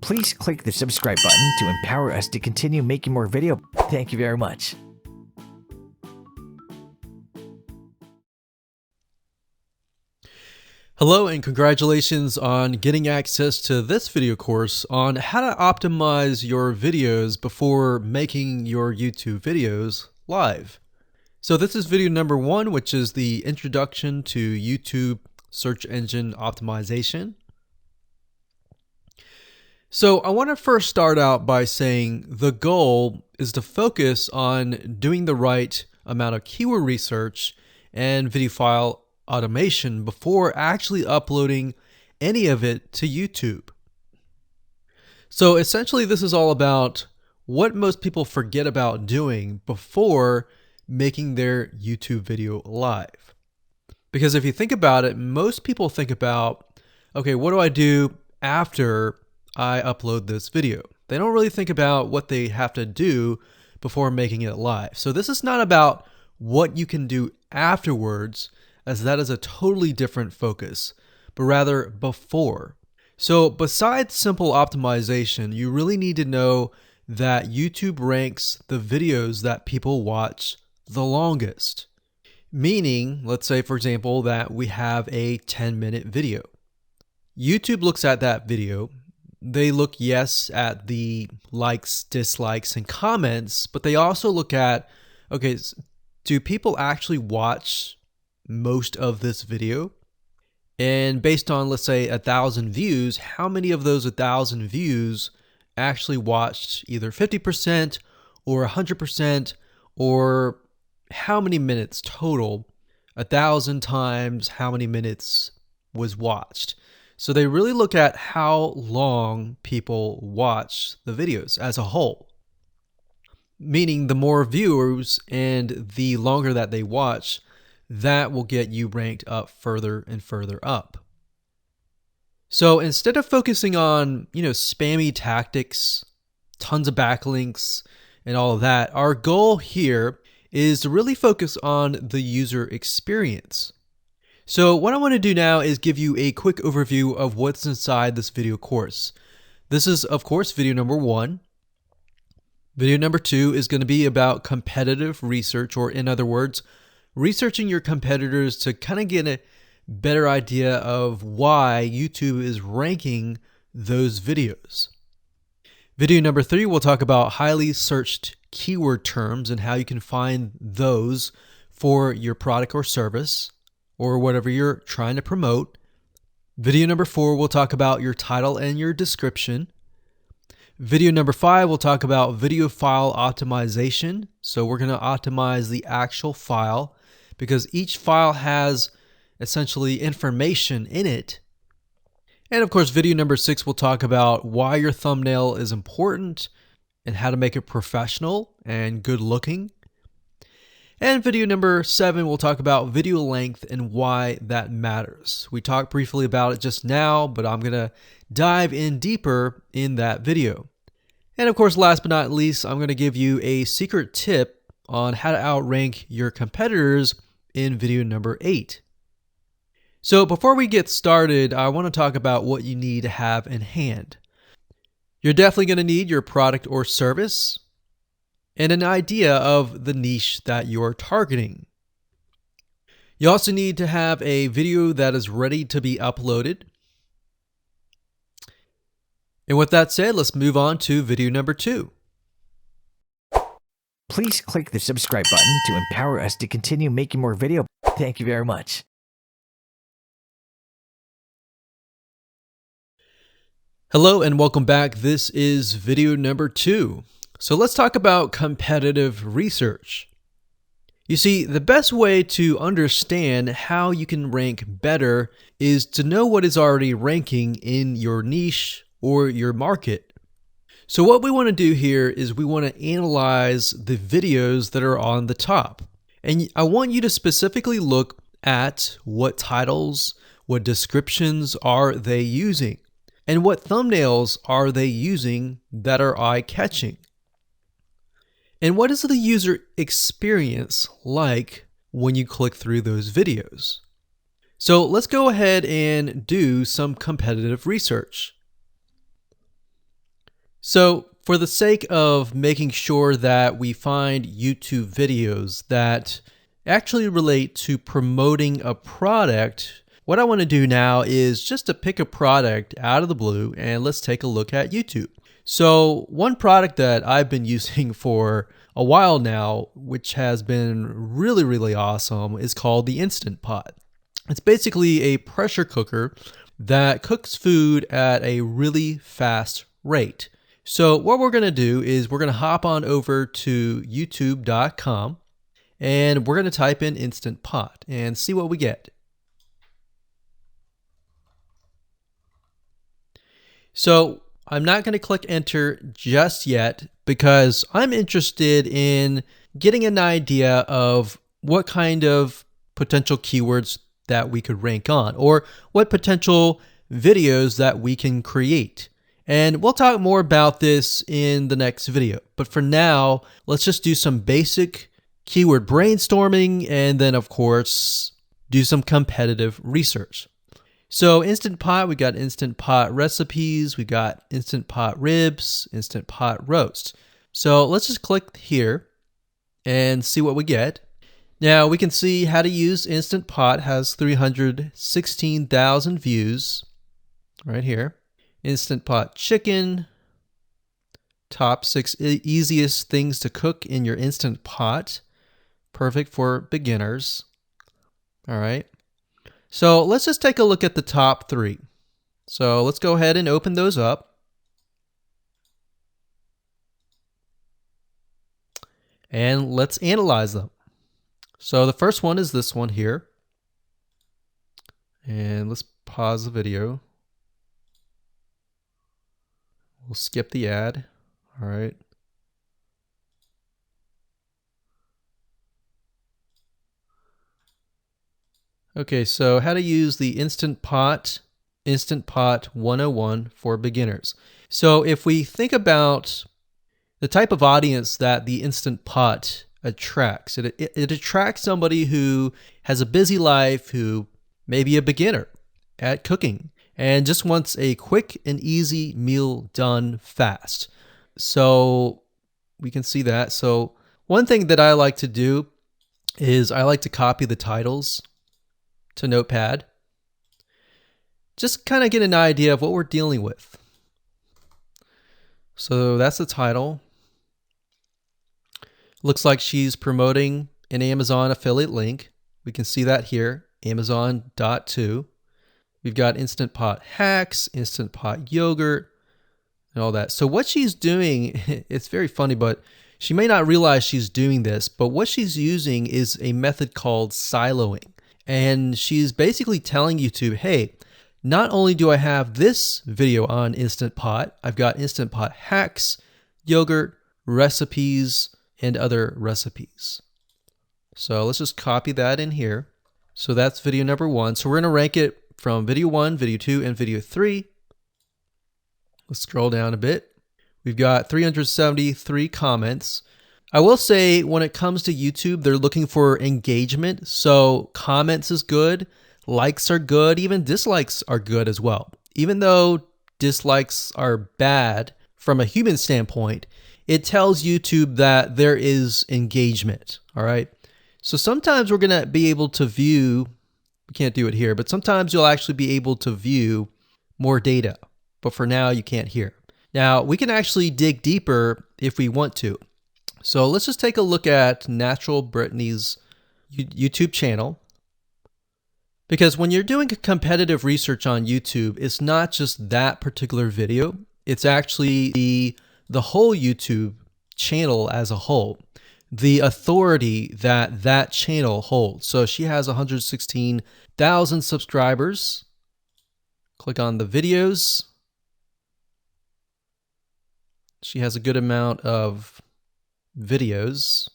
Please click the subscribe button to empower us to continue making more video. Thank you very much. Hello and congratulations on getting access to this video course on how to optimize your videos before making your YouTube videos live. So this is video number 1, which is the introduction to YouTube search engine optimization. So I want to first start out by saying the goal is to focus on doing the right amount of keyword research and video file automation before actually uploading any of it to YouTube. So essentially this is all about what most people forget about doing before making their YouTube video live. Because if you think about it, most people think about, okay, what do I do after I upload this video? They don't really think about what they have to do before making it live. So this is not about what you can do afterwards, as that is a totally different focus, but rather before. So besides simple optimization, you really need to know that YouTube ranks the videos that people watch the longest. Meaning, let's say for example that we have a 10-minute video. YouTube looks at that video. They look, yes, at the likes, dislikes, and comments, but they also look at, okay, do people actually watch most of this video? And based on, let's say, 1,000 views, how many of those 1,000 views actually watched either 50% or 100%, or how many minutes total? 1,000 times how many minutes was watched. So they really look at how long people watch the videos as a whole. Meaning the more viewers and the longer that they watch, that will get you ranked up further and further up. So instead of focusing on, spammy tactics, tons of backlinks, and all of that, our goal here is to really focus on the user experience. So what I want to do now is give you a quick overview of what's inside this video course. This is, of course, video number 1. Video number 2 is going to be about competitive research, or in other words, researching your competitors to kind of get a better idea of why YouTube is ranking those videos. Video number 3, we'll talk about highly searched keyword terms and how you can find those for your product or service or whatever you're trying to promote. Video number 4, we'll talk about your title and your description. Video number 5, we'll talk about video file optimization. So we're going to optimize the actual file because each file has essentially information in it. And of course, video number 6, we'll talk about why your thumbnail is important and how to make it professional and good looking. And video number 7, we'll talk about video length and why that matters. We talked briefly about it just now, but I'm going to dive in deeper in that video. And of course, last but not least, I'm going to give you a secret tip on how to outrank your competitors in video number 8. So before we get started, I want to talk about what you need to have in hand. You're definitely going to need your product or service and an idea of the niche that you're targeting. You also need to have a video that is ready to be uploaded. And with that said, let's move on to video number 2. Please click the subscribe button to empower us to continue making more video. Thank you very much. Hello and welcome back. This is video number 2. So let's talk about competitive research. You see, the best way to understand how you can rank better is to know what is already ranking in your niche or your market. So what we want to do here is we want to analyze the videos that are on the top. And I want you to specifically look at what titles, what descriptions are they using, and what thumbnails are they using that are eye-catching. And what is the user experience like when you click through those videos? So let's go ahead and do some competitive research. So for the sake of making sure that we find YouTube videos that actually relate to promoting a product, what I want to do now is just to pick a product out of the blue and let's take a look at YouTube. So one product that I've been using for a while now, which has been really awesome, is called the Instant Pot. It's basically a pressure cooker that cooks food at a really fast rate. So what we're going to do is we're going to hop on over to youtube.com and we're going to type in Instant Pot and see what we get. So I'm not going to click enter just yet because I'm interested in getting an idea of what kind of potential keywords that we could rank on, or what potential videos that we can create. And we'll talk more about this in the next video. But for now, let's just do some basic keyword brainstorming and then of course, do some competitive research. So Instant Pot, we got Instant Pot recipes, we got Instant Pot ribs, Instant Pot roast. So let's just click here and see what we get. Now we can see how to use Instant Pot has 316,000 views right here. Instant Pot chicken, top 6 easiest things to cook in your Instant Pot. Perfect for beginners. All right. So let's just take a look at the top 3. So let's go ahead and open those up. And let's analyze them. So the first one is this one here. And let's pause the video. We'll skip the ad. All right. Okay, so how to use the Instant Pot 101 for beginners. So if we think about the type of audience that the Instant Pot attracts, it attracts somebody who has a busy life, who may be a beginner at cooking, and just wants a quick and easy meal done fast. So we can see that. So one thing that I like to do is I like to copy the titles to Notepad. Just kind of get an idea of what we're dealing with. So that's the title. Looks like she's promoting an Amazon affiliate link. We can see that here, Amazon.to. We've got Instant Pot hacks, Instant Pot yogurt, and all that. So what she's doing, it's very funny, but she may not realize she's doing this, but what she's using is a method called siloing. And she's basically telling YouTube, hey, not only do I have this video on Instant Pot, I've got Instant Pot hacks, yogurt, recipes, and other recipes. So let's just copy that in here. So that's video number 1. So we're going to rank it from video 1, video 2, and video 3. Let's scroll down a bit. We've got 373 comments. I will say when it comes to YouTube, they're looking for engagement. So comments is good, likes are good, even dislikes are good as well. Even though dislikes are bad from a human standpoint, it tells YouTube that there is engagement. All right. So sometimes we're going to be able to view, we can't do it here, but sometimes you'll actually be able to view more data. But for now, you can't hear. Now, we can actually dig deeper if we want to. So let's just take a look at Natural Brittany's YouTube channel. Because when you're doing competitive research on YouTube, it's not just that particular video. It's actually the whole YouTube channel as a whole. The authority that that channel holds. So she has 116,000 subscribers. Click on the videos. She has a good amount of videos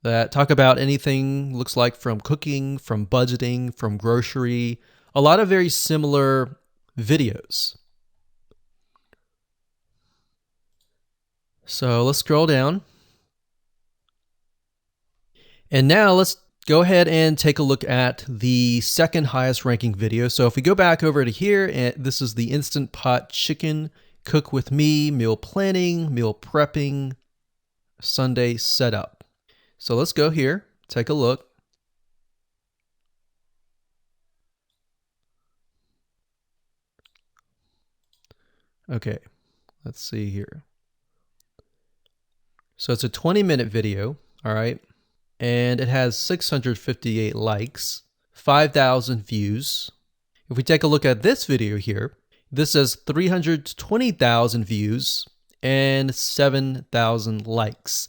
that talk about anything, looks like from cooking, from budgeting, from grocery, a lot of very similar videos. So let's scroll down. And now let's go ahead and take a look at the second highest ranking video. So if we go back over to here, and this is the Instant Pot chicken cook with me, meal planning, meal prepping, Sunday setup. So let's go here, take a look. Okay, let's see here. So it's a 20-minute video, all right? And it has 658 likes, 5,000 views. If we take a look at this video here, this has 320,000 views and 7,000 likes.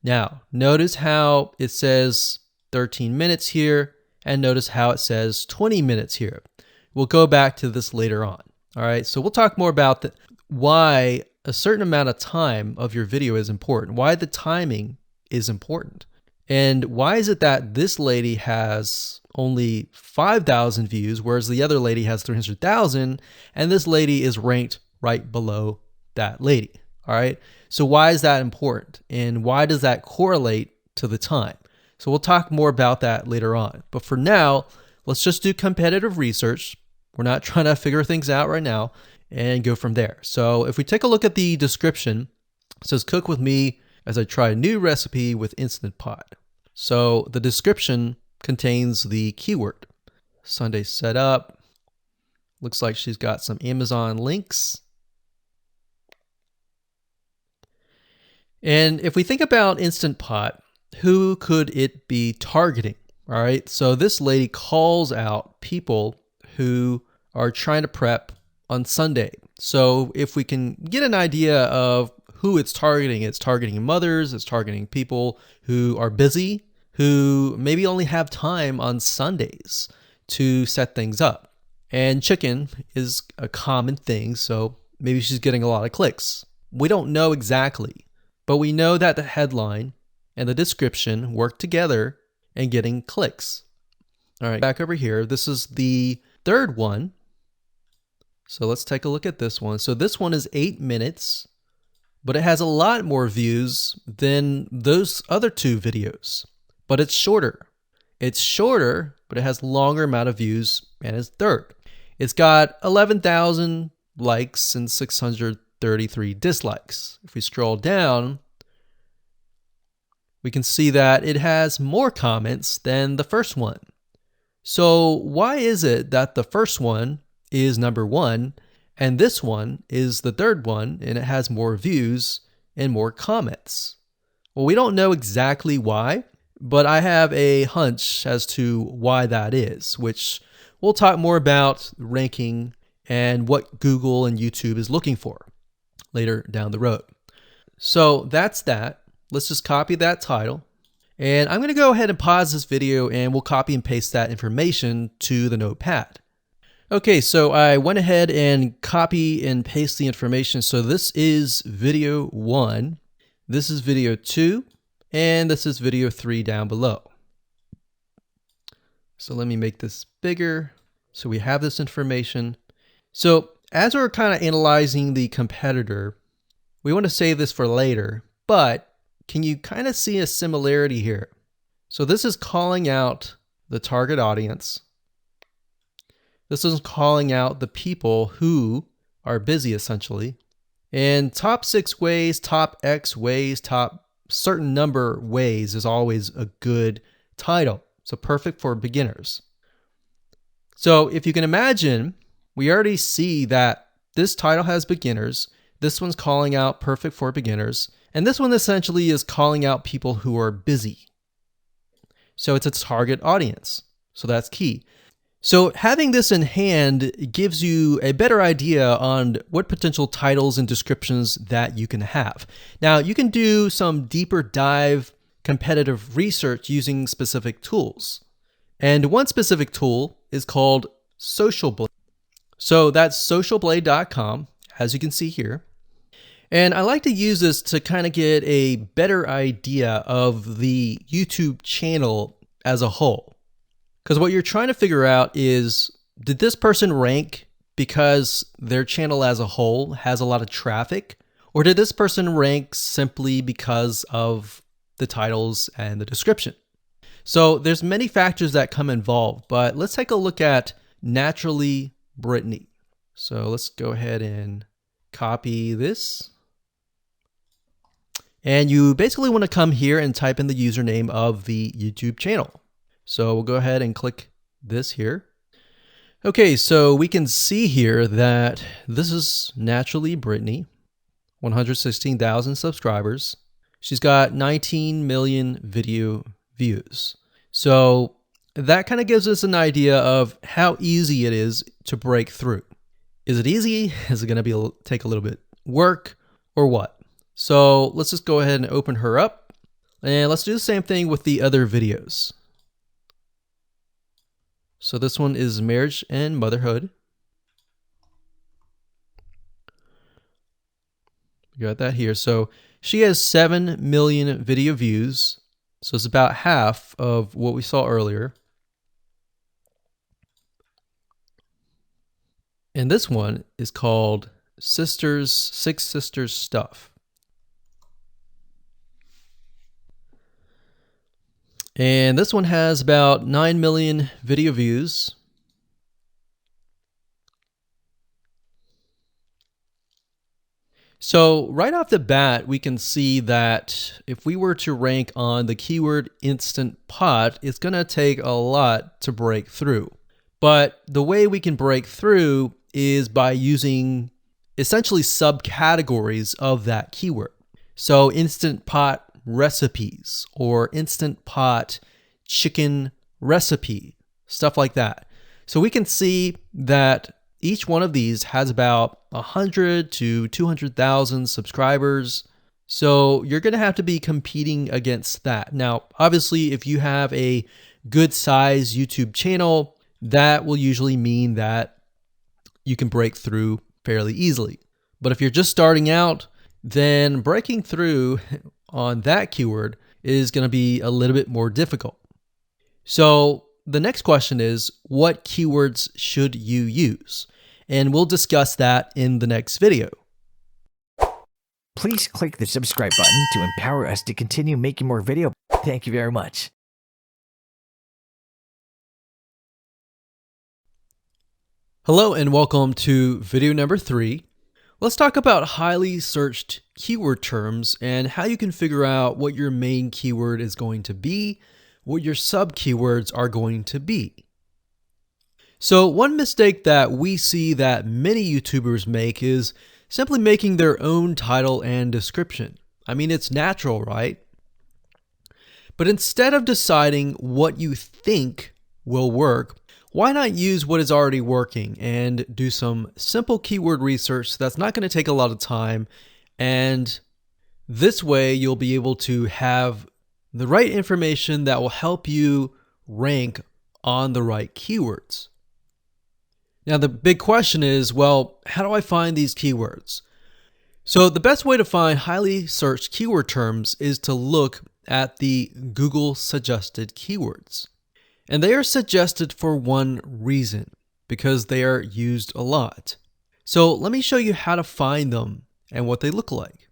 Now, notice how it says 13 minutes here, and notice how it says 20 minutes here. We'll go back to this later on. All right, so we'll talk more about why a certain amount of time of your video is important, why the timing is important. And why is it that this lady has only 5,000 views, whereas the other lady has 300,000, and this lady is ranked right below that lady? All right, so why is that important? And why does that correlate to the time? So we'll talk more about that later on. But for now, let's just do competitive research. We're not trying to figure things out right now, and go from there. So if we take a look at the description, it says cook with me as I try a new recipe with Instant Pot. So the description contains the keyword. Sunday setup. Looks like she's got some Amazon links. And if we think about Instant Pot, who could it be targeting? All right, so this lady calls out people who are trying to prep on Sunday. So if we can get an idea of who it's targeting mothers, it's targeting people who are busy, who maybe only have time on Sundays to set things up. And chicken is a common thing, so maybe she's getting a lot of clicks. We don't know exactly, but we know that the headline and the description work together and getting clicks. All right, back over here, this is the third one. So let's take a look at this one. So this one is 8 minutes, but it has a lot more views than those other two videos, but it's shorter. It's shorter, but it has longer amount of views, and it's third. It's got 11,000 likes and 633 dislikes. If we scroll down, we can see that it has more comments than the first one. So why is it that the first one is number one and this one is the third one and it has more views and more comments? Well, we don't know exactly why, but I have a hunch as to why that is, which we'll talk more about ranking and what Google and YouTube is looking for later down the road. So that's that. Let's just copy that title. And I'm going to go ahead and pause this video and we'll copy and paste that information to the notepad. Okay, so I went ahead and copy and paste the information. So this is video 1, this is video 2, and this is video 3 down below. So let me make this bigger. So we have this information. So as we're kind of analyzing the competitor, we want to save this for later, but can you kind of see a similarity here? So this is calling out the target audience. This is calling out the people who are busy, essentially. And top 6 ways, top X ways, top certain number ways is always a good title. So perfect for beginners. So if you can imagine, we already see that this title has beginners. This one's calling out perfect for beginners. And this one essentially is calling out people who are busy. So it's a target audience. So that's key. So having this in hand gives you a better idea on what potential titles and descriptions that you can have. Now, you can do some deeper dive competitive research using specific tools. And one specific tool is called Social Blade. So that's socialblade.com, as you can see here. And I like to use this to kind of get a better idea of the YouTube channel as a whole. Because what you're trying to figure out is, did this person rank because their channel as a whole has a lot of traffic? Or did this person rank simply because of the titles and the description? So there's many factors that come involved, but let's take a look at Naturally Brittany. So let's go ahead and copy this. And you basically want to come here and type in the username of the YouTube channel. So we'll go ahead and click this here. Okay, so we can see here that this is naturally Brittany, 116,000 subscribers. She's got 19 million video views. So that kind of gives us an idea of how easy it is to break through. Is it easy? Is it going to take a little bit work or what? So let's just go ahead and open her up, and let's do the same thing with the other videos. So this one is marriage and motherhood. We got that here. So she has 7 million video views. So it's about half of what we saw earlier. And this one is called Six Sisters Stuff. And this one has about 9 million video views. So right off the bat, we can see that if we were to rank on the keyword Instant Pot, it's going to take a lot to break through. But the way we can break through is by using essentially subcategories of that keyword. So Instant Pot recipes or Instant Pot chicken recipe, stuff like that. So we can see that each one of these has about 100 to 200,000 subscribers. So you're going to have to be competing against that. Now, obviously, if you have a good size YouTube channel, that will usually mean that you can break through fairly easily. But if you're just starting out, then breaking through on that keyword is going to be a little bit more difficult. So the next question is, what keywords should you use? And we'll discuss that in the next video. Please click the subscribe button to empower us to continue making more video. Thank you very much. Hello and welcome to video number 3. Let's talk about highly searched keyword terms and how you can figure out what your main keyword is going to be, what your sub keywords are going to be. So one mistake that we see that many YouTubers make is simply making their own title and description. I mean, it's natural, right? But instead of deciding what you think will work, why not use what is already working and do some simple keyword research that's not going to take a lot of time, and this way you'll be able to have the right information that will help you rank on the right keywords. Now the big question is, well, how do I find these keywords? So the best way to find highly searched keyword terms is to look at the Google suggested keywords. And they are suggested for one reason, because they are used a lot. So let me show you how to find them and what they look like.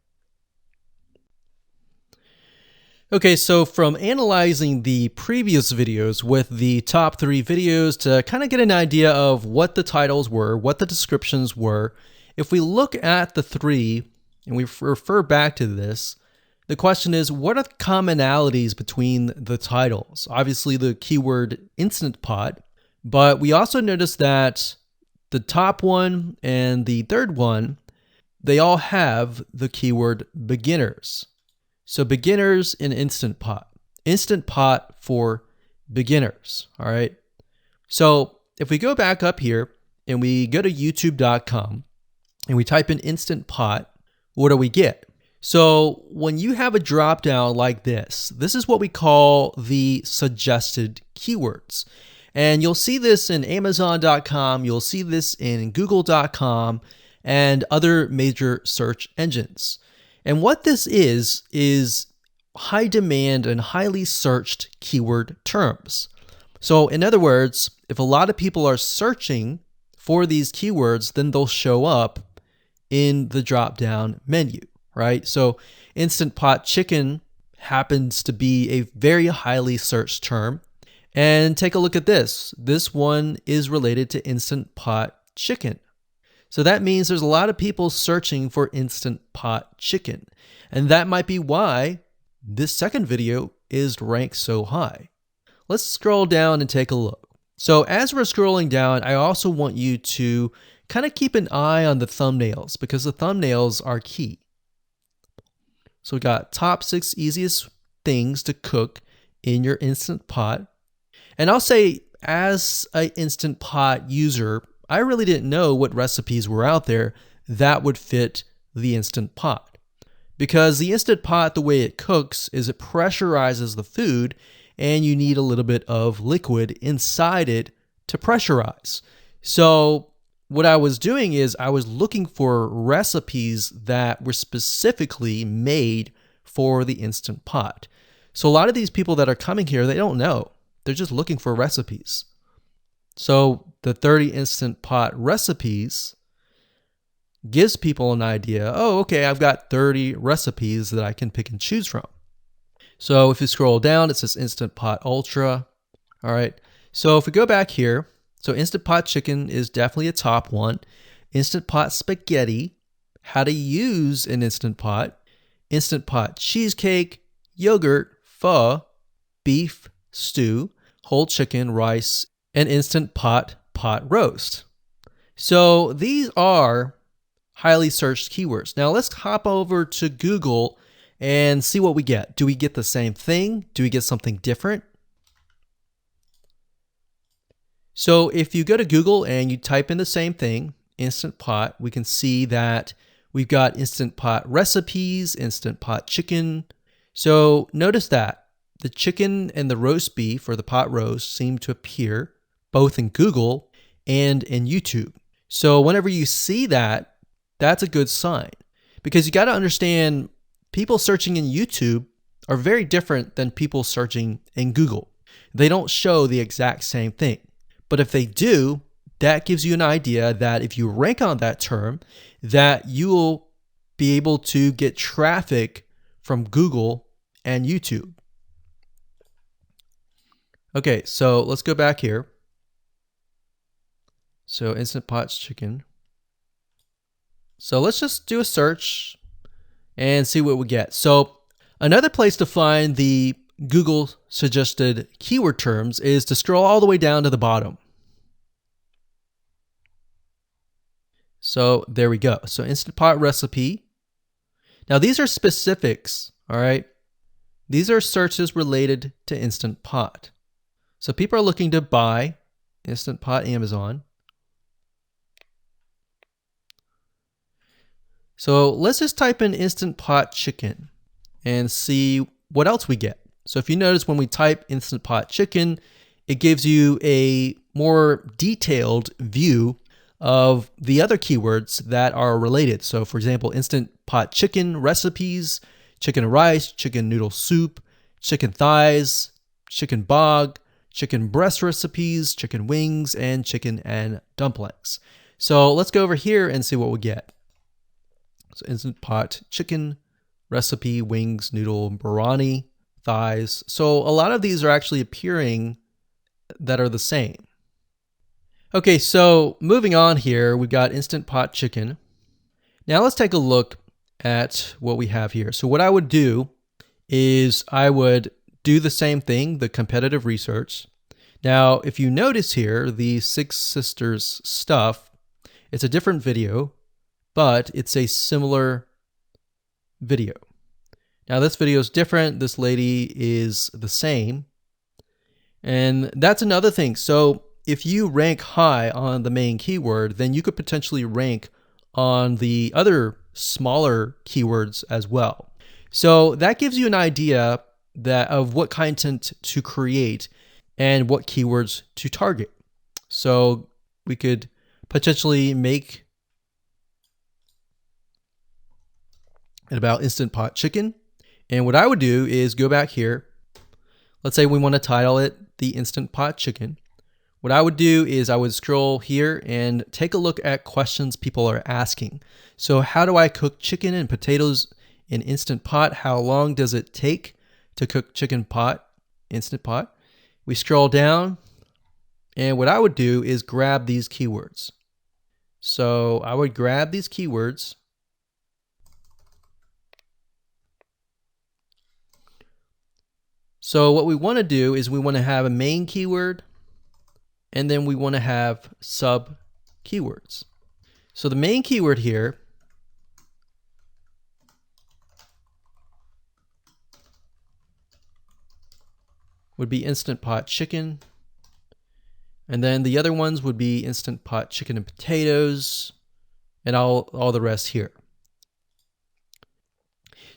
Okay, so from analyzing the previous videos with the top 3 videos to kind of get an idea of what the titles were, what the descriptions were, if we look at the 3 and we refer back to this, the question is, what are the commonalities between the titles? Obviously the keyword Instant Pot, but we also notice that the top one and the third one, they all have the keyword beginners. So beginners in Instant Pot for beginners, all right? So if we go back up here and we go to youtube.com and we type in Instant Pot, what do we get? So when you have a drop down like this is what we call the suggested keywords. And you'll see this in Amazon.com, you'll see this in Google.com and other major search engines. And what this is high demand and highly searched keyword terms. So in other words, if a lot of people are searching for these keywords, then they'll show up in the drop-down menu, right? So Instant Pot chicken happens to be a very highly searched term. And take a look at this. This one is related to Instant Pot chicken. So that means there's a lot of people searching for Instant Pot chicken. And that might be why this second video is ranked so high. Let's scroll down and take a look. So as we're scrolling down, I also want you to kind of keep an eye on the thumbnails because the thumbnails are key. So we got top 6 easiest things to cook in your Instant Pot. And I'll say as an Instant Pot user, I really didn't know what recipes were out there that would fit the Instant Pot. Because the Instant Pot, the way it cooks is it pressurizes the food and you need a little bit of liquid inside it to pressurize. So what I was doing is I was looking for recipes that were specifically made for the Instant Pot. So a lot of these people that are coming here, they don't know. They're just looking for recipes. So the 30 Instant Pot recipes gives people an idea. Oh, okay, I've got 30 recipes that I can pick and choose from. So if you scroll down, it says Instant Pot Ultra. All right. So if we go back here, so Instant Pot chicken is definitely a top one. Instant Pot spaghetti, how to use an Instant Pot, Instant Pot cheesecake, yogurt, pho, beef stew, whole chicken, rice, and Instant Pot pot roast. So these are highly searched keywords. Now let's hop over to Google and see what we get. Do we get the same thing? Do we get something different? So if you go to Google and you type in the same thing, Instant Pot, we can see that we've got Instant Pot recipes, Instant Pot chicken. So notice that the chicken and the roast beef or the pot roast seem to appear both in Google and in YouTube. So whenever you see that, that's a good sign because you got to understand people searching in YouTube are very different than people searching in Google. They don't show the exact same thing. But if they do, that gives you an idea that if you rank on that term, that you will be able to get traffic from Google and YouTube. Okay, so let's go back here. So Instant Pot chicken. So let's just do a search and see what we get. So another place to find the Google suggested keyword terms is to scroll all the way down to the bottom. So there we go. So Instant Pot recipe. Now these are specifics, all right? These are searches related to Instant Pot. So people are looking to buy Instant Pot Amazon. So let's just type in Instant Pot chicken and see what else we get. So if you notice when we type Instant Pot chicken, it gives you a more detailed view of the other keywords that are related. So for example, Instant Pot chicken recipes, chicken rice, chicken noodle soup, chicken thighs, chicken bog, chicken breast recipes, chicken wings, and chicken and dumplings. So let's go over here and see what we get. So Instant Pot chicken recipe, wings, noodle, biryani, thighs. So a lot of these are actually appearing that are the same. Okay, so moving on here, we've got Instant Pot chicken. Now let's take a look at what we have here. So what I would do is I would do the same thing, the competitive research. Now, if you notice here, the Six Sisters stuff, it's a different video, but it's a similar video. Now this video is different. This lady is the same. And that's another thing. So if you rank high on the main keyword, then you could potentially rank on the other smaller keywords as well. So that gives you an idea that of what content to create and what keywords to target. So we could potentially make it about Instant Pot chicken. And what I would do is go back here. Let's say we want to title it the Instant Pot chicken. What I would do is I would scroll here and take a look at questions people are asking. So how do I cook chicken and potatoes in Instant Pot? How long does it take to cook chicken pot, Instant Pot? We scroll down, and what I would do is grab these keywords. So I would grab these keywords. So what we want to do is we want to have a main keyword, and then we want to have sub keywords. So the main keyword here would be Instant Pot Chicken. And then the other ones would be Instant Pot Chicken and Potatoes, and all the rest here.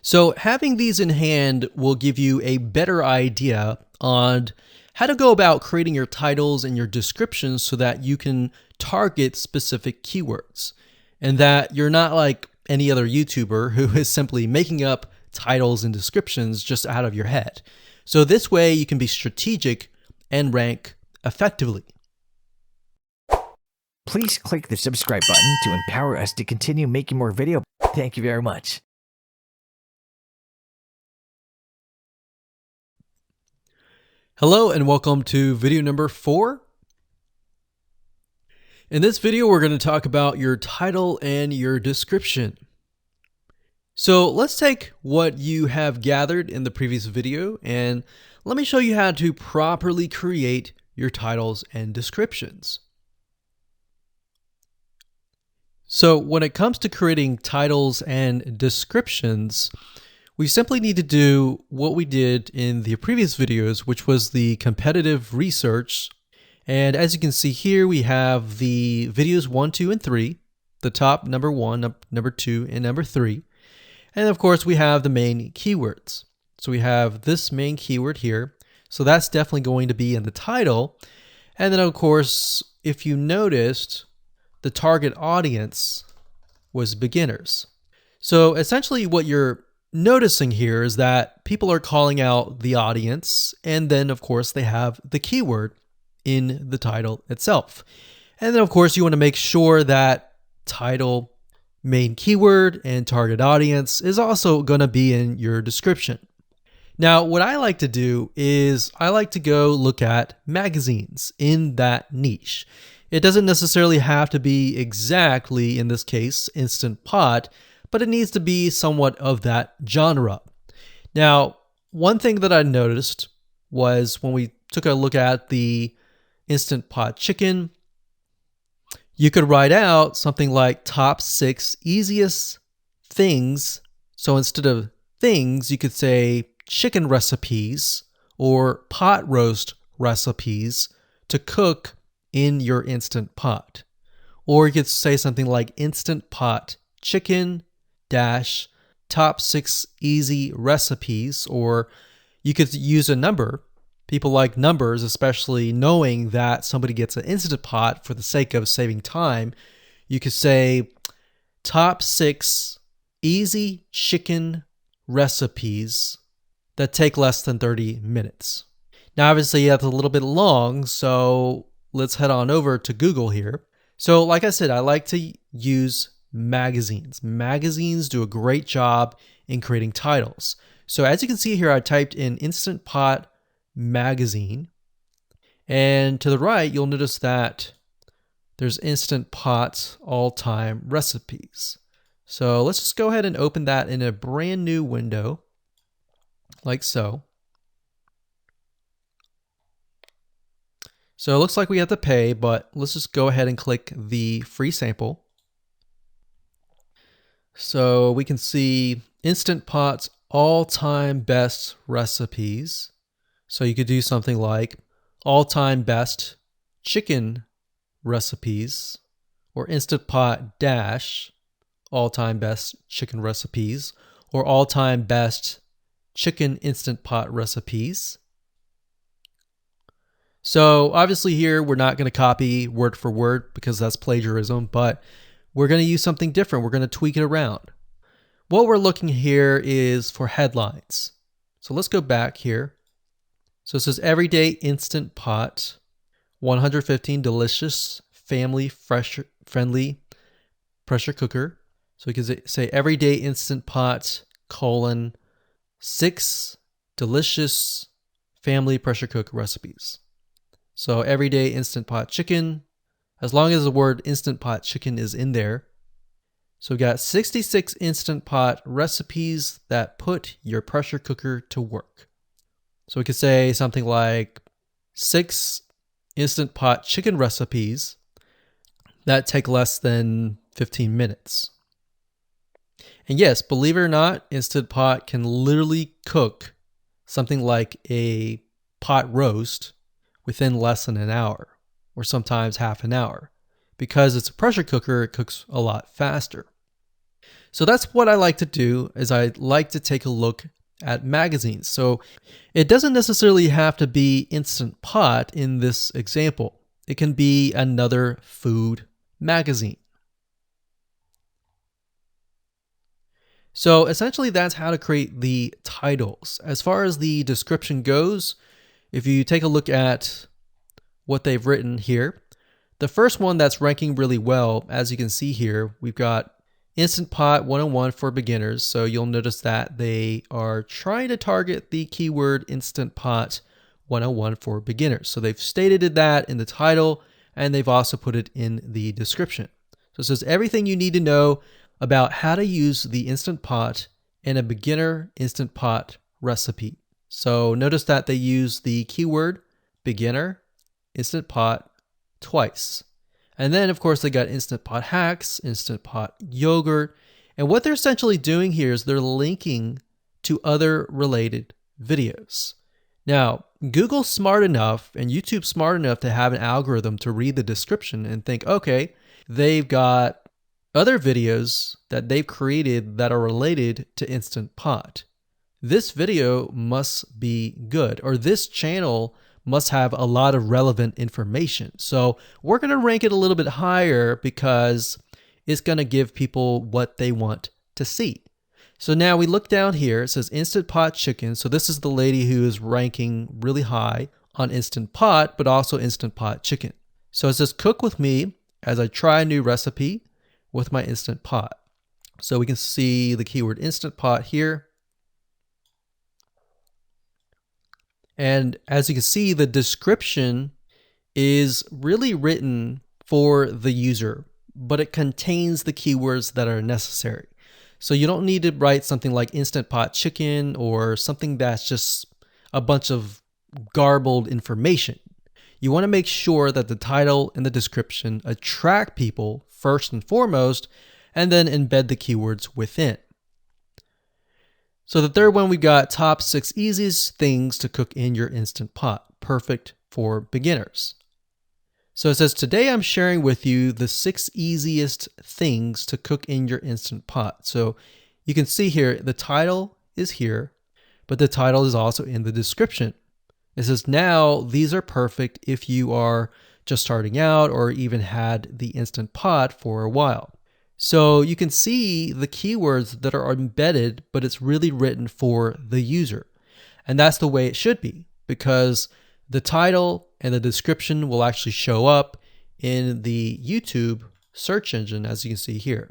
So having these in hand will give you a better idea on how to go about creating your titles and your descriptions so that you can target specific keywords, and that you're not like any other YouTuber who is simply making up titles and descriptions just out of your head. So this way you can be strategic and rank effectively. Please click the subscribe button to empower us to continue making more video. Thank you very much. Hello and welcome to video number 4. In this video, we're going to talk about your title and your description. So let's take what you have gathered in the previous video and let me show you how to properly create your titles and descriptions. So when it comes to creating titles and descriptions, we simply need to do what we did in the previous videos, which was the competitive research. And as you can see here, we have the videos 1, 2, and 3, the top number 1, number 2, and number 3. And of course, we have the main keywords. So we have this main keyword here. So that's definitely going to be in the title. And then of course, if you noticed, the target audience was beginners. So essentially what you're noticing here is that people are calling out the audience, and then of course they have the keyword in the title itself. And then of course you want to make sure that title, main keyword, and target audience is also going to be in your description. Now what I like to do is I like to go look at magazines in that niche. It doesn't necessarily have to be exactly, in this case, Instant Pot, but it needs to be somewhat of that genre. Now, one thing that I noticed was when we took a look at the Instant Pot Chicken, you could write out something like top 6 easiest things. So instead of things, you could say chicken recipes or pot roast recipes to cook in your Instant Pot. Or you could say something like Instant Pot Chicken dash top 6 easy recipes, or you could use a number. People like numbers, especially knowing that somebody gets an Instant Pot for the sake of saving time. You could say top 6 easy chicken recipes that take less than 30 minutes. Now obviously that's a little bit long, so let's head on over to Google here. So like I said, I like to use magazines. Magazines do a great job in creating titles. So as you can see here, I typed in Instant Pot magazine, and to the right, you'll notice that there's Instant Pot all-time recipes. So let's just go ahead and open that in a brand new window, like so. So it looks like we have to pay, but let's just go ahead and click the free sample. So we can see Instant Pot's all-time best recipes. So you could do something like all-time best chicken recipes, or Instant Pot dash all-time best chicken recipes, or all-time best chicken Instant Pot recipes. So obviously here we're not going to copy word for word because that's plagiarism, but we're going to use something different. We're going to tweak it around. What we're looking here is for headlines. So let's go back here. So it says Everyday Instant Pot, 115 delicious, family friendly pressure cooker. So we can say Everyday Instant Pot, 6 delicious family pressure cook recipes. So Everyday Instant Pot Chicken, as long as the word Instant Pot chicken is in there. So we got 66 Instant Pot recipes that put your pressure cooker to work. So we could say something like 6 Instant Pot chicken recipes that take less than 15 minutes. And yes, believe it or not, Instant Pot can literally cook something like a pot roast within less than an hour, or sometimes half an hour. Because it's a pressure cooker, it cooks a lot faster. So that's what I like to do, is I like to take a look at magazines. So it doesn't necessarily have to be Instant Pot in this example. It can be another food magazine. So essentially that's how to create the titles. As far as the description goes, if you take a look at what they've written here, the first one that's ranking really well, as you can see here, we've got Instant Pot 101 for beginners. So you'll notice that they are trying to target the keyword Instant Pot 101 for beginners. So they've stated that in the title, and they've also put it in the description. So it says everything you need to know about how to use the Instant Pot in a beginner Instant Pot recipe. So notice that they use the keyword beginner Instant Pot twice. And then of course they got Instant Pot hacks, Instant Pot yogurt. And what they're essentially doing here is they're linking to other related videos. Now, Google's smart enough and YouTube's smart enough to have an algorithm to read the description and think, okay, they've got other videos that they've created that are related to Instant Pot. This video must be good, or this channel must have a lot of relevant information. So we're going to rank it a little bit higher because it's going to give people what they want to see. So now we look down here, it says Instant Pot chicken. So this is the lady who is ranking really high on Instant Pot, but also Instant Pot chicken. So it says cook with me as I try a new recipe with my Instant Pot. So we can see the keyword Instant Pot here. And as you can see, the description is really written for the user, but it contains the keywords that are necessary. So you don't need to write something like Instant Pot chicken or something that's just a bunch of garbled information. You want to make sure that the title and the description attract people first and foremost, and then embed the keywords within. So the third one, we've got top 6 easiest things to cook in your Instant Pot, perfect for beginners. So it says, today I'm sharing with you the 6 easiest things to cook in your Instant Pot. So you can see here, the title is here, but the title is also in the description. It says, now these are perfect if you are just starting out or even had the Instant Pot for a while. So you can see the keywords that are embedded, but it's really written for the user. And that's the way it should be, because the title and the description will actually show up in the YouTube search engine, as you can see here.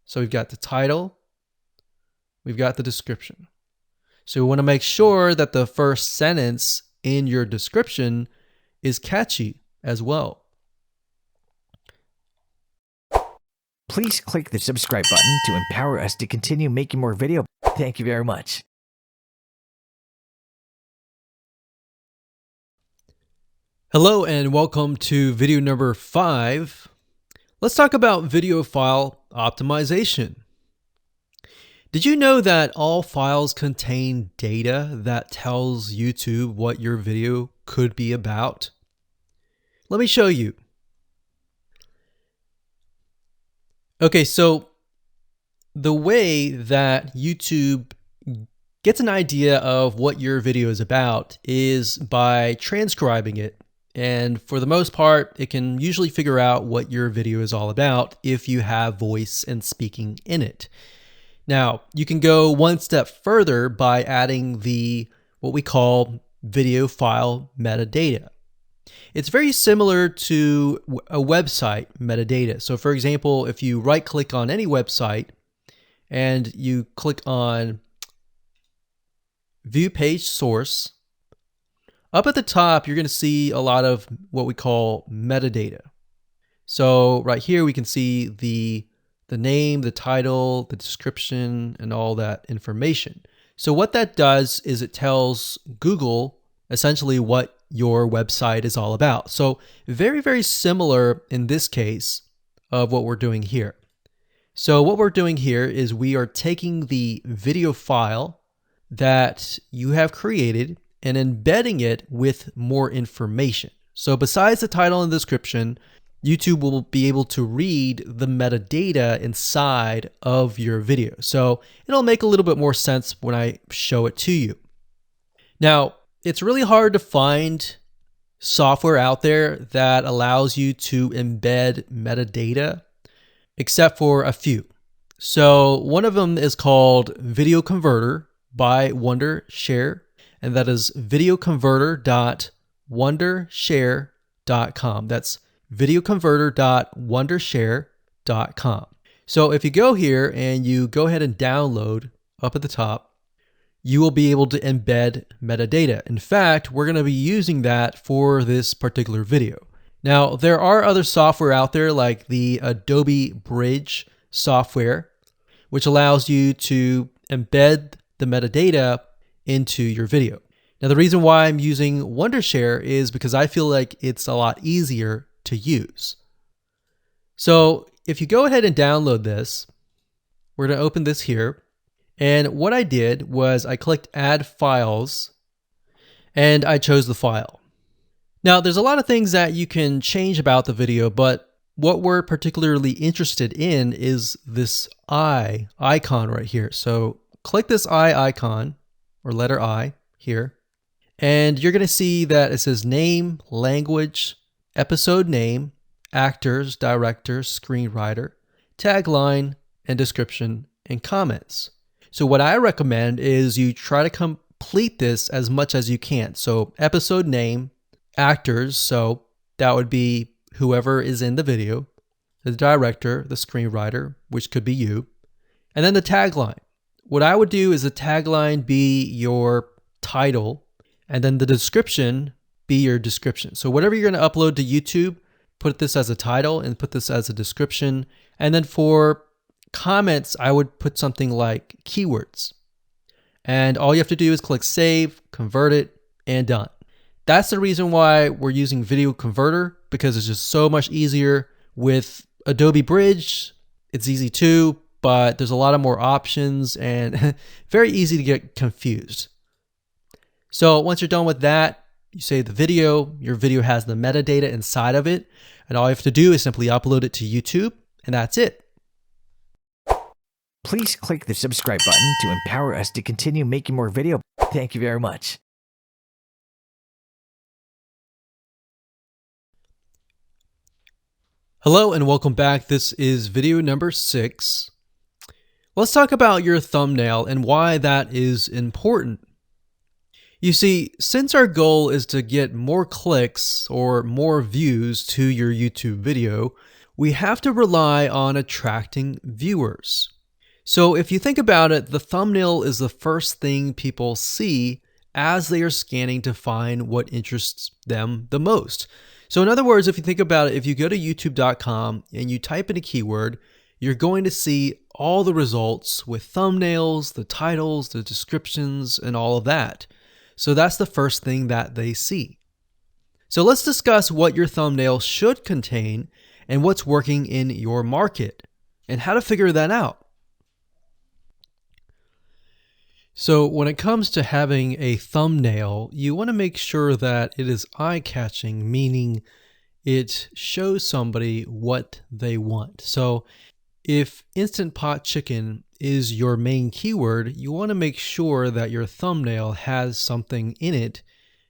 So we've got the title, we've got the description. So we want to make sure that the first sentence in your description is catchy as well. Please click the subscribe button to empower us to continue making more video. Thank you very much. Hello and welcome to video number 5. Let's talk about video file optimization. Did you know that all files contain data that tells YouTube what your video could be about? Let me show you. Okay, so the way that YouTube gets an idea of what your video is about is by transcribing it. And for the most part, it can usually figure out what your video is all about if you have voice and speaking in it. Now, you can go one step further by adding what we call video file metadata. It's very similar to a website metadata. So for example, if you right click on any website and you click on view page source, up at the top, you're going to see a lot of what we call metadata. So right here, we can see the name, the title, the description, and all that information. So what that does is it tells Google essentially what your website is all about. So very, very similar in this case of what we're doing here. So what we're doing here is we are taking the video file that you have created and embedding it with more information. So besides the title and description, YouTube will be able to read the metadata inside of your video. So it'll make a little bit more sense when I show it to you. Now, it's really hard to find software out there that allows you to embed metadata, except for a few. So one of them is called Video Converter by Wondershare, and that is videoconverter.wondershare.com. That's videoconverter.wondershare.com. So if you go here and you go ahead and download up at the top, you will be able to embed metadata. In fact, we're going to be using that for this particular video. Now, there are other software out there like the Adobe Bridge software, which allows you to embed the metadata into your video. Now, the reason why I'm using Wondershare is because I feel like it's a lot easier to use. So if you go ahead and download this, we're going to open this here. And what I did was I clicked Add Files and I chose the file. Now, there's a lot of things that you can change about the video, but what we're particularly interested in is this eye icon right here. So click this eye icon or letter I here, and you're going to see that it says name, language, episode name, actors, directors, screenwriter, tagline, and description, and comments. So what I recommend is you try to complete this as much as you can. So episode name, actors, so that would be whoever is in the video, the director, the screenwriter, which could be you, and then the tagline. What I would do is the tagline be your title, and then the description be your description. So whatever you're going to upload to YouTube, put this as a title and put this as a description. And then for comments, I would put something like keywords. And all you have to do is click save, convert it, and done. That's the reason why we're using Video Converter, because it's just so much easier. With Adobe Bridge, it's easy too, but there's a lot of more options and very easy to get confused. So once you're done with that, you save the video, your video has the metadata inside of it, and all you have to do is simply upload it to YouTube, and that's it. Please click the subscribe button to empower us to continue making more video. Thank you very much. Hello and welcome back. This is video number 6. Let's talk about your thumbnail and why that is important. You see, since our goal is to get more clicks or more views to your YouTube video, we have to rely on attracting viewers. So if you think about it, the thumbnail is the first thing people see as they are scanning to find what interests them the most. So in other words, if you think about it, if you go to youtube.com and you type in a keyword, you're going to see all the results with thumbnails, the titles, the descriptions, and all of that. So that's the first thing that they see. So let's discuss what your thumbnail should contain and what's working in your market and how to figure that out. So when it comes to having a thumbnail, you want to make sure that it is eye-catching, meaning it shows somebody what they want. So if Instant Pot Chicken is your main keyword, you want to make sure that your thumbnail has something in it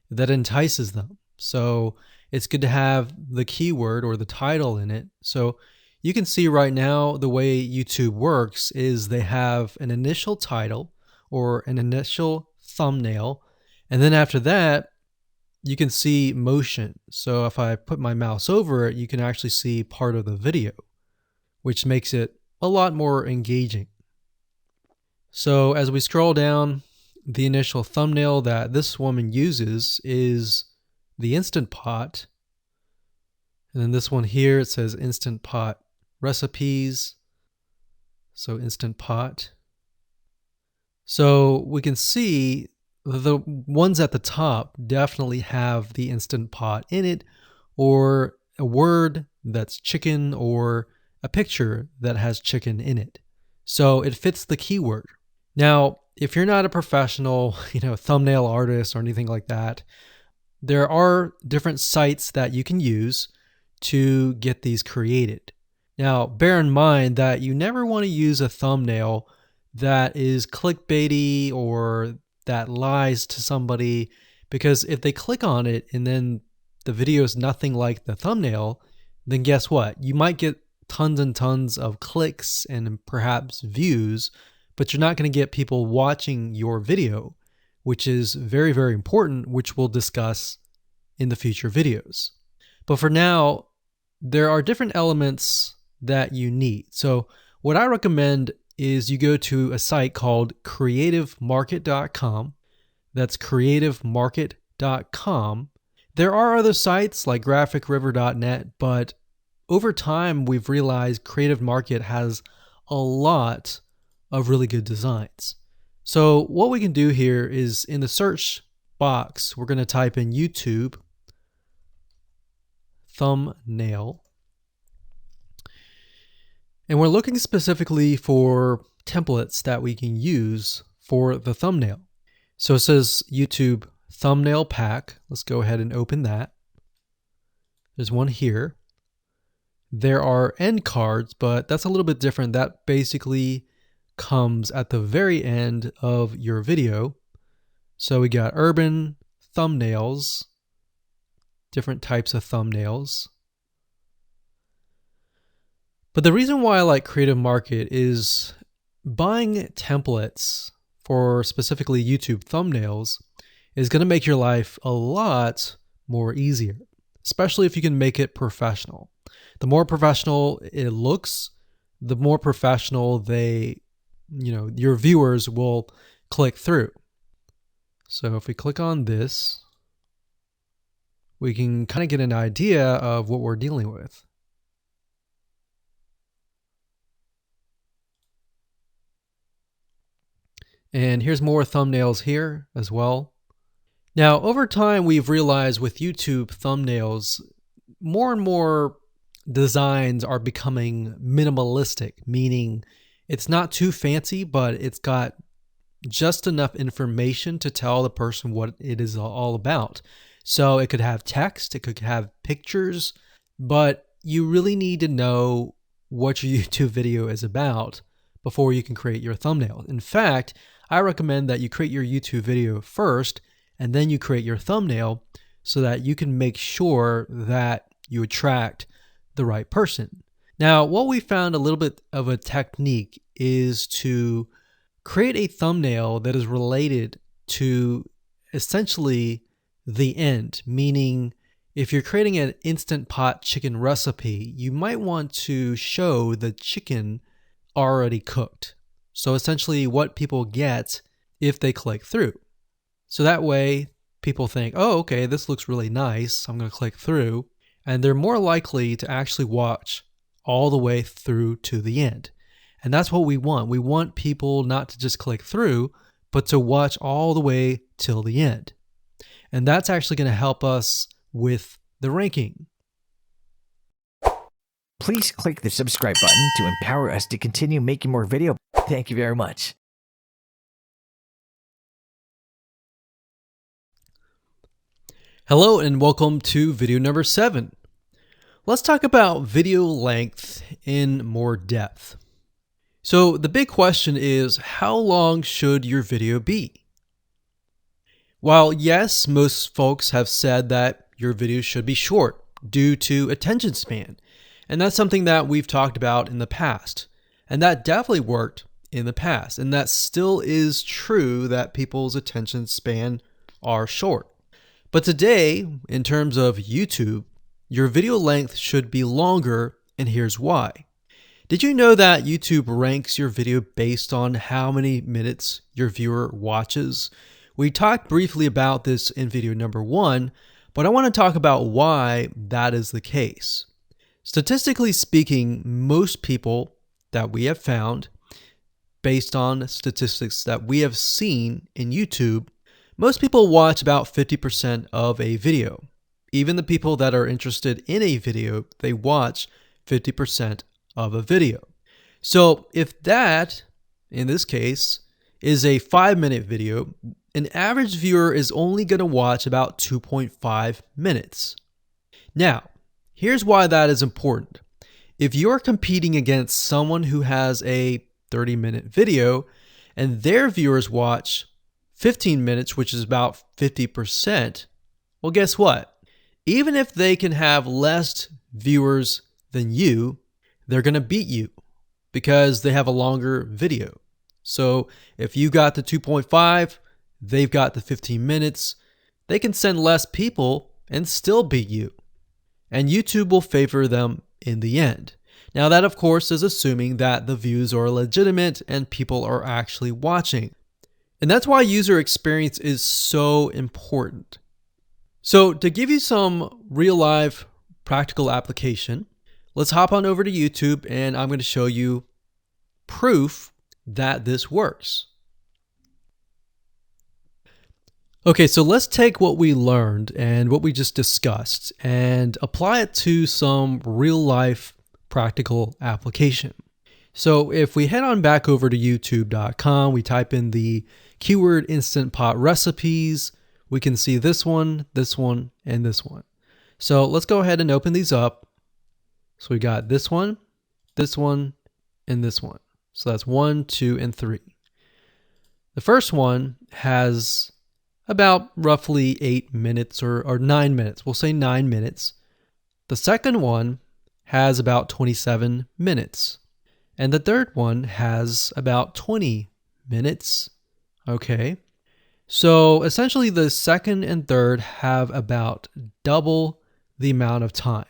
that entices them. So it's good to have the keyword or the title in it. So you can see right now the way YouTube works is they have an initial title or an initial thumbnail, and then after that you can see motion. So if I put my mouse over it, you can actually see part of the video, which makes it a lot more engaging. So as we scroll down, the initial thumbnail that this woman uses is the Instant Pot, And then this one here, it says Instant Pot recipes. So Instant Pot. So we can see the ones at the top definitely have the Instant Pot in it, or a word that's chicken, or a picture that has chicken in it. So it fits the keyword. Now, if you're not a professional, thumbnail artist or anything like that, there are different sites that you can use to get these created. Now, bear in mind that you never want to use a thumbnail that is clickbaity or that lies to somebody, because if they click on it and then the video is nothing like the thumbnail, then guess what? You might get tons and tons of clicks and perhaps views, but you're not going to get people watching your video, which is very, very important, which we'll discuss in the future videos. But for now, there are different elements that you need. So what I recommend is you go to a site called creativemarket.com. That's creativemarket.com. There are other sites like graphicriver.net, but over time we've realized Creative Market has a lot of really good designs. So what we can do here is in the search box, we're going to type in YouTube thumbnail. And we're looking specifically for templates that we can use for the thumbnail. So it says YouTube thumbnail pack. Let's go ahead and open that. There's one here. There are end cards, but that's a little bit different. That basically comes at the very end of your video. So we got urban thumbnails, different types of thumbnails. But the reason why I like Creative Market is buying templates for specifically YouTube thumbnails is going to make your life a lot more easier, especially if you can make it professional. The more professional it looks, the more professional your viewers will click through. So if we click on this, we can kind of get an idea of what we're dealing with. And here's more thumbnails here as well. Now, over time, we've realized with YouTube thumbnails, more and more designs are becoming minimalistic, meaning it's not too fancy, but it's got just enough information to tell the person what it is all about. So it could have text, it could have pictures, but you really need to know what your YouTube video is about before you can create your thumbnail. In fact, I recommend that you create your YouTube video first and then you create your thumbnail so that you can make sure that you attract the right person. Now, what we found a little bit of a technique is to create a thumbnail that is related to essentially the end, meaning if you're creating an Instant Pot chicken recipe, you might want to show the chicken already cooked. So essentially what people get if they click through. So that way people think, oh, okay, this looks really nice. I'm going to click through. And they're more likely to actually watch all the way through to the end. And that's what we want. We want people not to just click through, but to watch all the way till the end. And that's actually going to help us with the ranking. Please click the subscribe button to empower us to continue making more videos. Thank you very much. Hello and welcome to video number 7. Let's talk about video length in more depth. So the big question is, how long should your video be? While yes, most folks have said that your video should be short due to attention span, and that's something that we've talked about in the past, and that definitely worked in the past, and that still is true that people's attention span are short. But today, in terms of YouTube, your video length should be longer, and here's why. Did you know that YouTube ranks your video based on how many minutes your viewer watches? We talked briefly about this in video number 1, But I want to talk about why that is the case. Statistically speaking, most people that we have found, based on statistics that we have seen in YouTube, most people watch about 50% of a video. Even the people that are interested in a video, they watch 50% of a video. So if that, in this case, is a 5-minute video, an average viewer is only going to watch about 2.5 minutes. Now, here's why that is important. If you're competing against someone who has a 30-minute video and their viewers watch 15 minutes, which is about 50%, well, guess what? Even if they can have less viewers than you, they're going to beat you because they have a longer video. So if you got the 2.5, they've got the 15 minutes, they can send less people and still beat you. And YouTube will favor them in the end. Now that, of course, is assuming that the views are legitimate and people are actually watching. And that's why user experience is so important. So to give you some real life practical application, let's hop on over to YouTube and I'm going to show you proof that this works. Okay, so let's take what we learned and what we just discussed and apply it to some real life practical application. So if we head on back over to youtube.com, we type in the keyword Instant Pot recipes, we can see this one, and this one. So let's go ahead and open these up. So we got this one, and this one. So that's 1, 2, and 3. The first one has about roughly 8 minutes or 9 minutes. We'll say 9 minutes. The second one has about 27 minutes. And the third one has about 20 minutes. Okay. So essentially the second and third have about double the amount of time.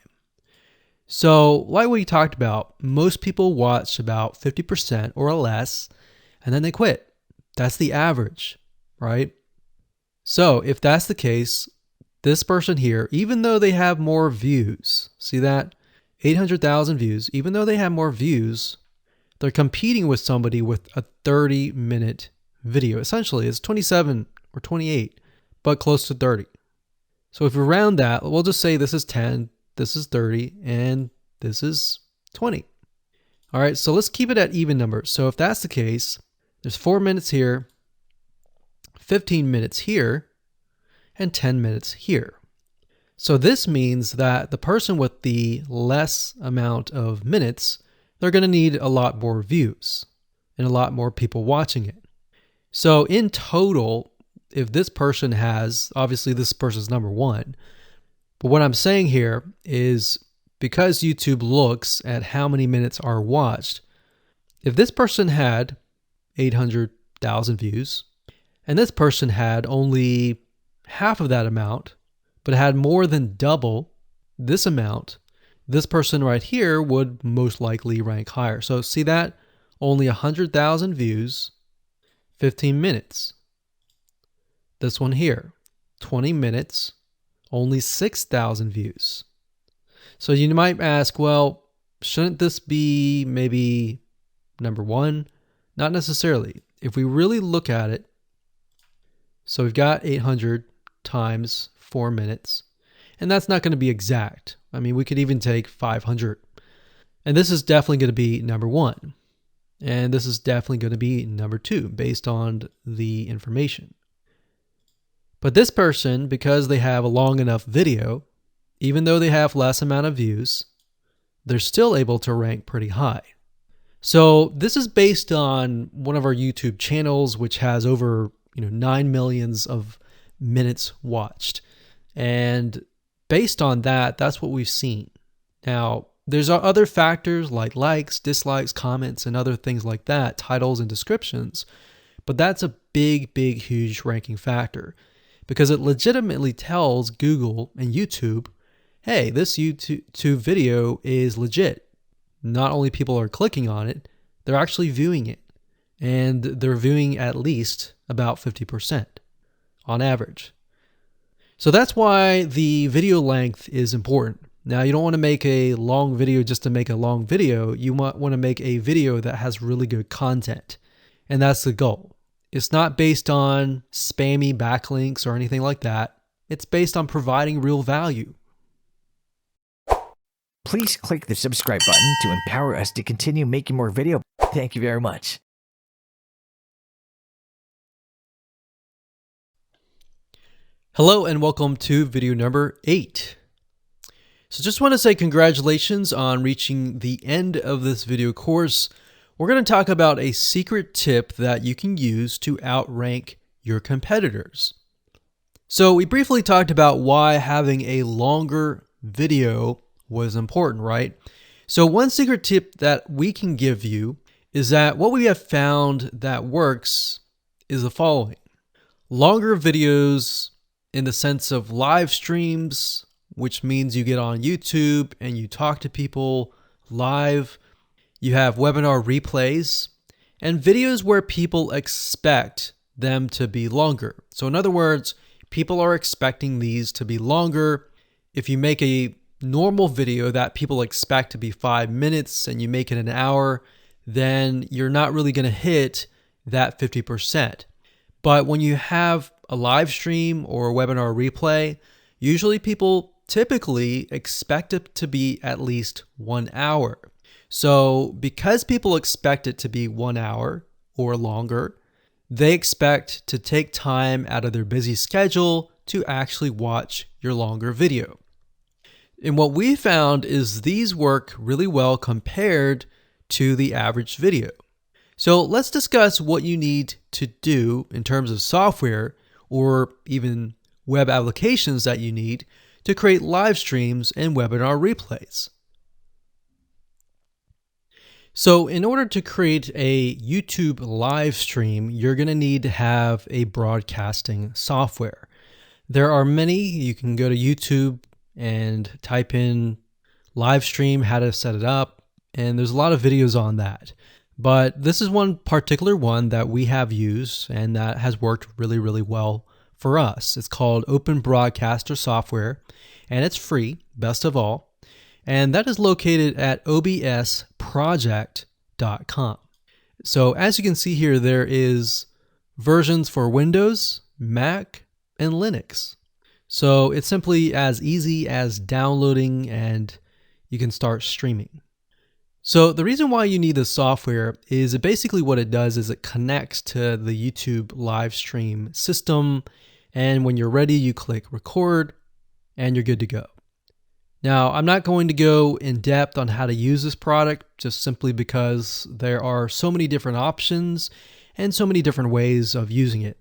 So like we talked about, most people watch about 50% or less, and then they quit. That's the average, right? So if that's the case, this person here, even though they have more views, see that? 800,000 views, even though they have more views, they're competing with somebody with a 30-minute video. Essentially, it's 27 or 28, but close to 30. So if we round that, we'll just say this is 10, this is 30, and this is 20. All right, so let's keep it at even numbers. So if that's the case, there's 4 minutes here, 15 minutes here, and 10 minutes here. So this means that the person with the less amount of minutes, they're going to need a lot more views and a lot more people watching it. So in total, if this person has, obviously this person's number one, but what I'm saying here is because YouTube looks at how many minutes are watched, if this person had 800,000 views and this person had only half of that amount, but had more than double this amount, this person right here would most likely rank higher. So see that? Only 100,000 views, 15 minutes. This one here, 20 minutes, only 6,000 views. So you might ask, well, shouldn't this be maybe number one? Not necessarily. If we really look at it, so we've got 800 times 4 minutes, and that's not going to be exact. I mean, we could even take 500. And this is definitely going to be number one. And this is definitely going to be number two based on the information. But this person, because they have a long enough video, even though they have less amount of views, they're still able to rank pretty high. So this is based on one of our YouTube channels, which has over 9 million of minutes watched. And based on that, that's what we've seen. Now, there's other factors like likes, dislikes, comments, and other things like that, titles and descriptions. But that's a big, huge ranking factor because it legitimately tells Google and YouTube, hey, this YouTube video is legit. Not only people are clicking on it, they're actually viewing it. And they're viewing at least about 50% on average. So that's why the video length is important. Now, you don't want to make a long video just to make a long video. You want to make a video that has really good content. And that's the goal. It's not based on spammy backlinks or anything like that. It's based on providing real value. Please click the subscribe button to empower us to continue making more video. Thank you very much. Hello and welcome to video number 8. So just want to say congratulations on reaching the end of this video course. We're going to talk about a secret tip that you can use to outrank your competitors. So we briefly talked about why having a longer video was important, right? So one secret tip that we can give you is that what we have found that works is the following. Longer videos in the sense of live streams, which means you get on YouTube and you talk to people live. You have webinar replays and videos where people expect them to be longer. So in other words, people are expecting these to be longer. If you make a normal video that people expect to be 5 minutes and you make it an hour, then you're not really going to hit that 50%. But when you have a live stream or a webinar replay, usually people typically expect it to be at least 1 hour. So because people expect it to be 1 hour or longer, they expect to take time out of their busy schedule to actually watch your longer video. And what we found is these work really well compared to the average video. So let's discuss what you need to do in terms of software or even web applications that you need to create live streams and webinar replays. So in order to create a YouTube live stream, you're going to need to have a broadcasting software. There are many. You can go to YouTube and type in live stream, how to set it up, and there's a lot of videos on that. But this is one particular one that we have used and that has worked really, really well for us. It's called Open Broadcaster Software, and it's free, best of all. And that is located at obsproject.com. So as you can see here, there is versions for Windows, Mac, and Linux. So it's simply as easy as downloading and you can start streaming. So the reason why you need this software is basically what it does is it connects to the YouTube live stream system. And when you're ready, you click record and you're good to go. Now, I'm not going to go in depth on how to use this product just simply because there are so many different options and so many different ways of using it.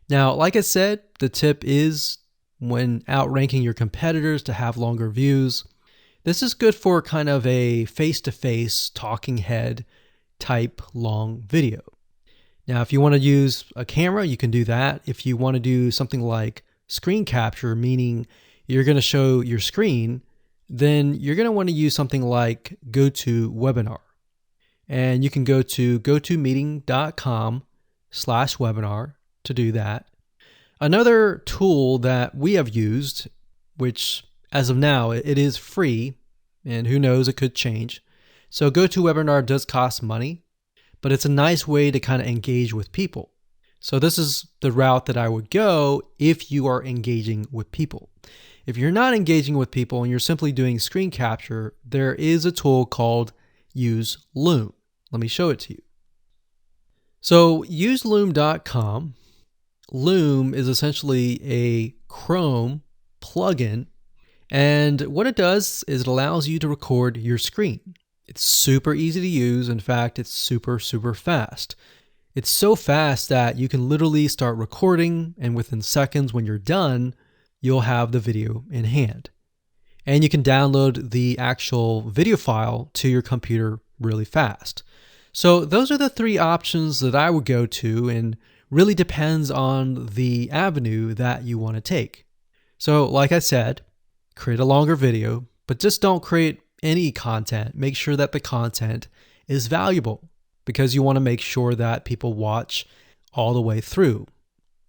Now, like I said, the tip is when outranking your competitors to have longer views. This is good for kind of a face-to-face talking head type long video. Now, if you want to use a camera, you can do that. If you want to do something like screen capture, meaning you're going to show your screen, then you're going to want to use something like GoToWebinar. And you can go to gotomeeting.com/webinar to do that. Another tool that we have used, which as of now, it is free, and who knows, it could change. So GoToWebinar does cost money, but it's a nice way to kind of engage with people. So this is the route that I would go if you are engaging with people. If you're not engaging with people and you're simply doing screen capture, there is a tool called Use Loom. Let me show it to you. So useloom.com. Loom is essentially a Chrome plugin. And what it does is it allows you to record your screen. It's super easy to use. In fact, it's super, super fast. It's so fast that you can literally start recording, and within seconds when you're done, you'll have the video in hand. And you can download the actual video file to your computer really fast. So those are the 3 options that I would go to, and really depends on the avenue that you want to take. So like I said, create a longer video, but just don't create any content. Make sure that the content is valuable because you want to make sure that people watch all the way through.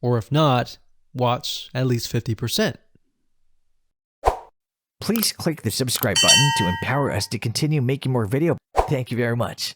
Or if not, watch at least 50%. Please click the subscribe button to empower us to continue making more videos. Thank you very much.